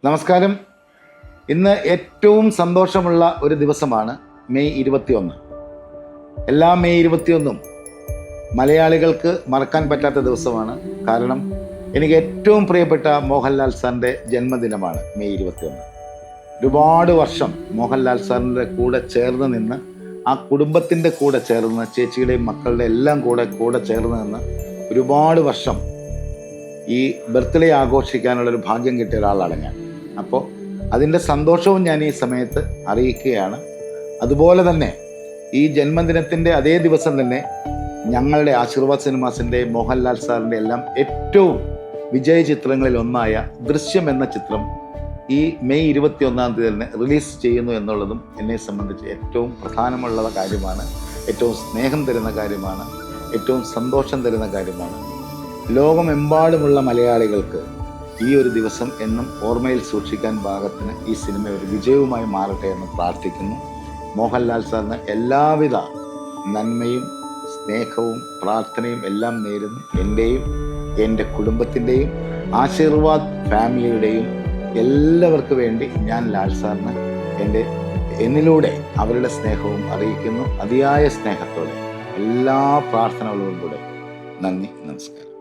നമസ്കാരം. ഇന്ന് ഏറ്റവും സന്തോഷമുള്ള ഒരു ദിവസമാണ് മെയ് 21. എല്ലാ മെയ് 21 മലയാളികൾക്ക് മറക്കാൻ പറ്റാത്ത ദിവസമാണ്. കാരണം എനിക്ക് ഏറ്റവും പ്രിയപ്പെട്ട മോഹൻലാൽ സാറിൻ്റെ ജന്മദിനമാണ് മെയ് 21. ഒരുപാട് വർഷം മോഹൻലാൽ സാറിൻ്റെ കൂടെ ചേർന്ന് നിന്ന്, ആ കുടുംബത്തിൻ്റെ കൂടെ ചേർന്ന്, ചേച്ചിയുടെയും മക്കളുടെ എല്ലാം കൂടെ ചേർന്ന് നിന്ന് ഒരുപാട് വർഷം ഈ ബർത്ത്ഡേ ആഘോഷിക്കാനുള്ളൊരു ഭാഗ്യം കിട്ടിയ ഒരാളാണ് ഞാൻ. അപ്പോൾ അതിൻ്റെ സന്തോഷവും ഞാൻ ഈ സമയത്ത് അറിയിക്കുകയാണ്. അതുപോലെ തന്നെ ഈ ജന്മദിനത്തിൻ്റെ അതേ ദിവസം തന്നെ ഞങ്ങളുടെ ആശീർവാദ് സിനിമാസിൻ്റെ മോഹൻലാൽ സാറിൻ്റെ എല്ലാം ഏറ്റവും വിജയ ചിത്രങ്ങളിൽ ഒന്നായ ദൃശ്യം എന്ന ചിത്രം ഈ മെയ് 21 തന്നെ റിലീസ് ചെയ്യുന്നു എന്നുള്ളതും എന്നെ സംബന്ധിച്ച് ഏറ്റവും പ്രധാനമുള്ള കാര്യമാണ്, ഏറ്റവും സ്നേഹം തരുന്ന കാര്യമാണ്, ഏറ്റവും സന്തോഷം തരുന്ന കാര്യമാണ്. ലോകമെമ്പാടുമുള്ള മലയാളികൾക്ക് ഈ ഒരു ദിവസം എന്നും ഓർമ്മയിൽ സൂക്ഷിക്കാൻ പാകത്തിന് ഈ സിനിമ ഒരു വിജയവുമായി മാറട്ടെ എന്ന് പ്രാർത്ഥിക്കുന്നു. മോഹൻലാൽ സാറിന് എല്ലാവിധ നന്മയും സ്നേഹവും പ്രാർത്ഥനയും എല്ലാം നേരുന്നു. എൻ്റെയും എൻ്റെ കുടുംബത്തിൻ്റെയും ആശീർവാദ് ഫാമിലിയുടെയും എല്ലാവർക്കും വേണ്ടി ഞാൻ ലാൽ സാറിന് എന്നിലൂടെ അവരുടെ സ്നേഹവും അറിയിക്കുന്നു. അതിയായ സ്നേഹത്തോടെ എല്ലാ പ്രാർത്ഥനകളോടും കൂടെ നന്ദി, നമസ്കാരം.